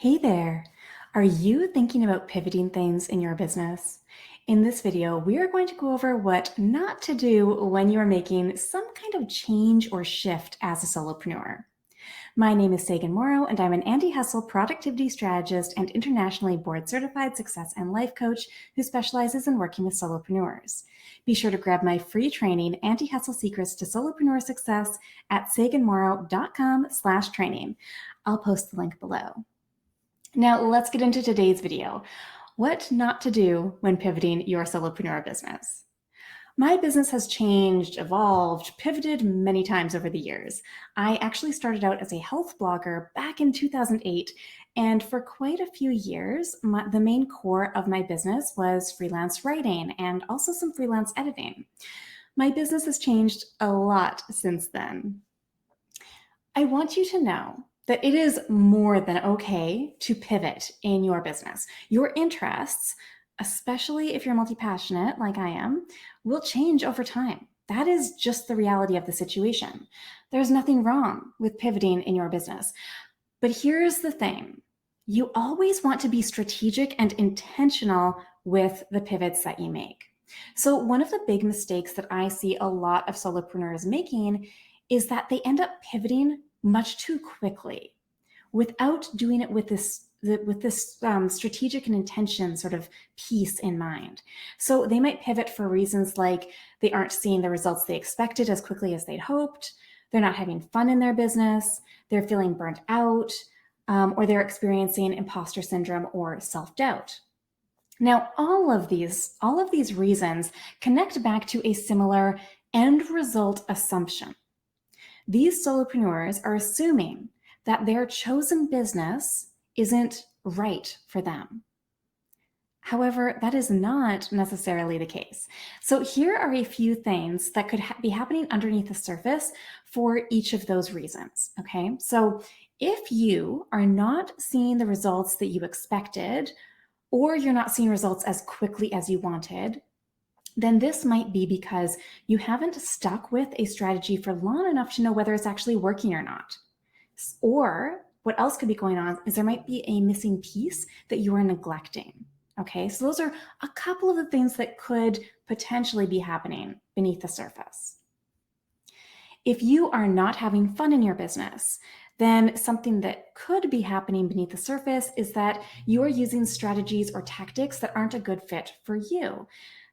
Hey there! Are you thinking about pivoting things in your business? In this video, we are going to go over what not to do when you are making some kind of change or shift as a solopreneur. My name is Sagan Morrow, and I'm an anti-hustle productivity strategist and internationally board-certified success and life coach who specializes in working with solopreneurs. Be sure to grab my free training, Anti-Hustle Secrets to Solopreneur Success, at saganmorrow.com/training. I'll post the link below. Now let's get into today's video. What not to do when pivoting your solopreneur business. My business has changed, evolved, pivoted many times over the years. I actually started out as a health blogger back in 2008, and for quite a few years, the main core of my business was freelance writing and also some freelance editing. My business has changed a lot since then. I want you to know that it is more than okay to pivot in your business. Your interests, especially if you're multi-passionate like I am, will change over time. That is just the reality of the situation. There's nothing wrong with pivoting in your business. But here's the thing. You always want to be strategic and intentional with the pivots that you make. So one of the big mistakes that I see a lot of solopreneurs making is that they end up pivoting much too quickly without doing it with this strategic and intention sort of piece in mind. So they might pivot for reasons like they aren't seeing the results they expected as quickly as they'd hoped, they're not having fun in their business, they're feeling burnt out, or they're experiencing imposter syndrome or self-doubt. Now, all of these reasons connect back to a similar end result assumption. These solopreneurs are assuming that their chosen business isn't right for them. However, that is not necessarily the case. So here are a few things that could be happening underneath the surface for each of those reasons, okay? So if you are not seeing the results that you expected, or you're not seeing results as quickly as you wanted, then this might be because you haven't stuck with a strategy for long enough to know whether it's actually working or not. Or what else could be going on is there might be a missing piece that you are neglecting. Okay, so those are a couple of the things that could potentially be happening beneath the surface. If you are not having fun in your business, then something that could be happening beneath the surface is that you are using strategies or tactics that aren't a good fit for you.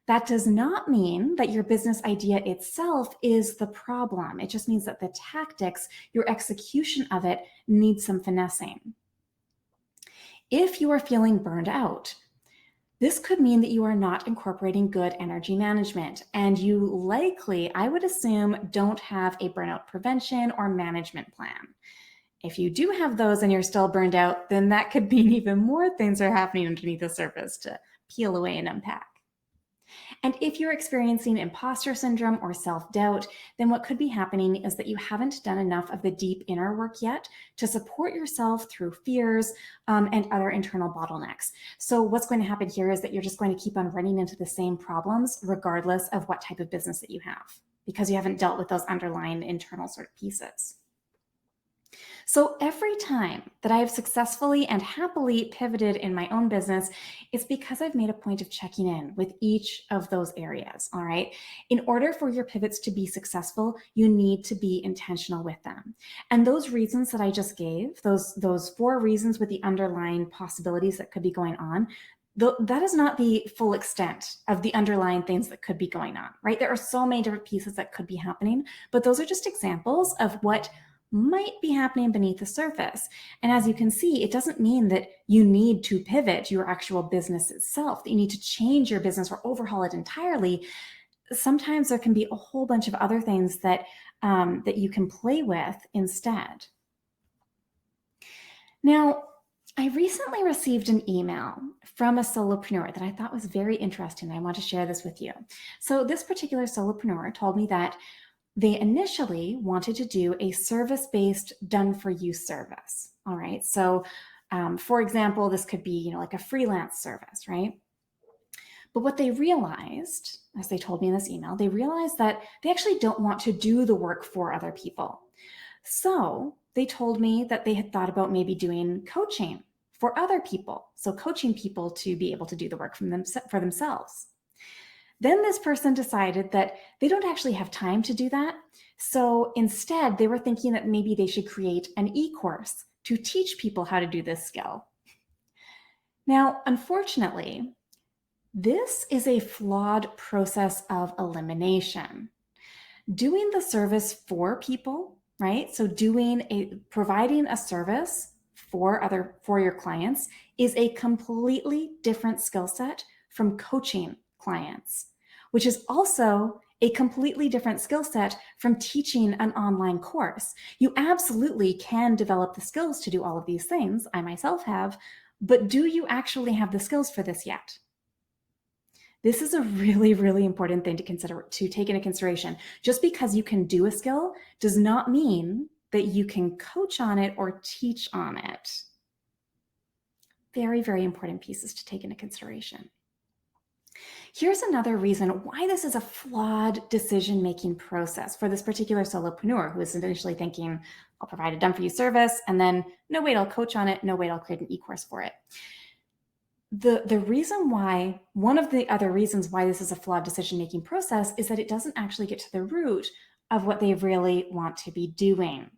That does not mean that your business idea itself is the problem. It just means that the tactics, your execution of it, needs some finessing. If you are feeling burned out, this could mean that you are not incorporating good energy management, and you likely, I would assume, don't have a burnout prevention or management plan. If you do have those and you're still burned out, then that could mean even more things are happening underneath the surface to peel away and unpack. And if you're experiencing imposter syndrome or self-doubt, then what could be happening is that you haven't done enough of the deep inner work yet to support yourself through fears and other internal bottlenecks. So what's going to happen here is that you're just going to keep on running into the same problems regardless of what type of business that you have, because you haven't dealt with those underlying internal sort of pieces. So every time that I have successfully and happily pivoted in my own business, it's because I've made a point of checking in with each of those areas, all right? In order for your pivots to be successful, you need to be intentional with them. And those reasons that I just gave, those 4 reasons with the underlying possibilities that could be going on, that is not the full extent of the underlying things that could be going on, right? There are so many different pieces that could be happening, but those are just examples of what might be happening beneath the surface. And as you can see, it doesn't mean that you need to pivot your actual business itself, that you need to change your business or overhaul it entirely. Sometimes there can be a whole bunch of other things that, that you can play with instead. Now, I recently received an email from a solopreneur that I thought was very interesting. I want to share this with you. So this particular solopreneur told me that they initially wanted to do a service-based done-for-you service. All right. So, for example, this could be, like a freelance service, right? But what they realized, as they told me in this email, they realized that they actually don't want to do the work for other people. So they told me that they had thought about maybe doing coaching for other people. So coaching people to be able to do the work for themselves. Then this person decided that they don't actually have time to do that. So instead, they were thinking that maybe they should create an e-course to teach people how to do this skill. Now, unfortunately, this is a flawed process of elimination. Doing the service for people, right? So providing a service for your clients is a completely different skill set from coaching clients, which is also a completely different skill set from teaching an online course. You absolutely can develop the skills to do all of these things. I myself have, but do you actually have the skills for this yet? This is a really, really important thing to take into consideration. Just because you can do a skill does not mean that you can coach on it or teach on it. Very, very important pieces to take into consideration. Here's another reason why this is a flawed decision-making process for this particular solopreneur who is initially thinking, I'll provide a done-for-you service, and then, no, wait, I'll coach on it. No, wait, I'll create an e-course for it. The reason why, one of the other reasons why this is a flawed decision-making process is that it doesn't actually get to the root of what they really want to be doing.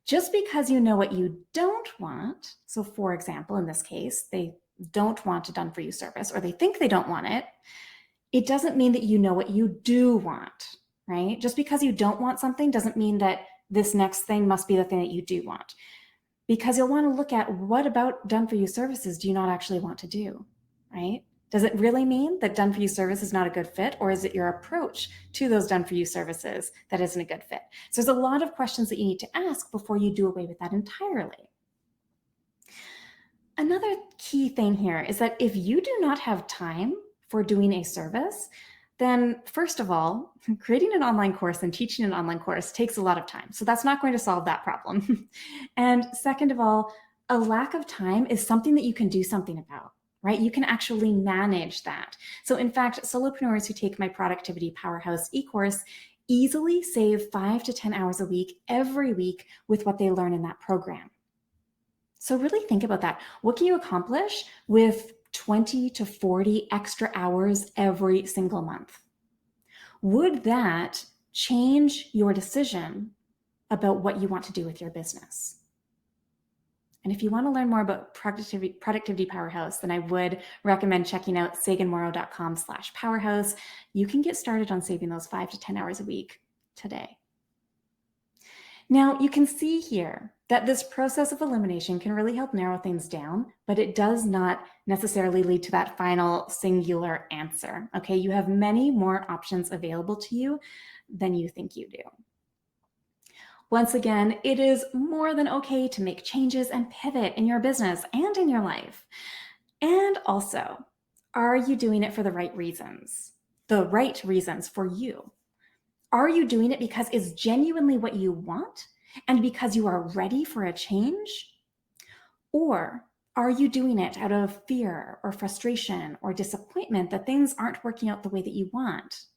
Just because you know what you don't want, so for example, in this case, they don't want a done-for-you service, or they think they don't want it, it doesn't mean that you know what you do want, right? Just because you don't want something doesn't mean that this next thing must be the thing that you do want. Because you'll want to look at what about done-for-you services do you not actually want to do, right? Does it really mean that done-for-you service is not a good fit, or is it your approach to those done-for-you services that isn't a good fit? So there's a lot of questions that you need to ask before you do away with that entirely. Another key thing here is that if you do not have time for doing a service, then first of all, creating an online course and teaching an online course takes a lot of time. So that's not going to solve that problem. And second of all, a lack of time is something that you can do something about, right? You can actually manage that. So in fact, solopreneurs who take my Productivity Powerhouse e-course easily save 5 to 10 hours a week every week with what they learn in that program. So really think about that. What can you accomplish with 20 to 40 extra hours every single month? Would that change your decision about what you want to do with your business? And if you want to learn more about Productivity Powerhouse, then I would recommend checking out saganmorrow.com/powerhouse. You can get started on saving those 5 to 10 hours a week today. Now, you can see here that this process of elimination can really help narrow things down, but it does not necessarily lead to that final singular answer, okay? You have many more options available to you than you think you do. Once again, it is more than okay to make changes and pivot in your business and in your life. And also, are you doing it for the right reasons? The right reasons for you? Are you doing it because it's genuinely what you want and because you are ready for a change? Or are you doing it out of fear or frustration or disappointment that things aren't working out the way that you want?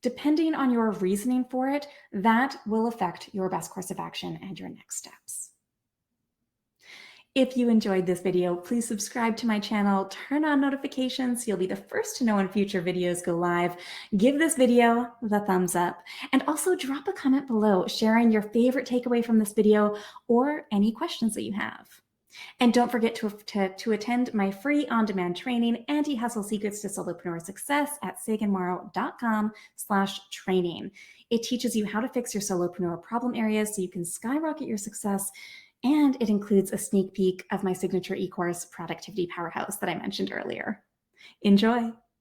Depending on your reasoning for it, that will affect your best course of action and your next steps. If you enjoyed this video, please subscribe to my channel, turn on notifications so you'll be the first to know when future videos go live. Give this video the thumbs up, and also drop a comment below sharing your favorite takeaway from this video or any questions that you have. And don't forget to attend my free on-demand training, Anti-Hustle Secrets to Solopreneur Success at saganmorrow.com/training. It teaches you how to fix your solopreneur problem areas so you can skyrocket your success. And it includes a sneak peek of my signature e-course, Productivity Powerhouse, that I mentioned earlier. Enjoy!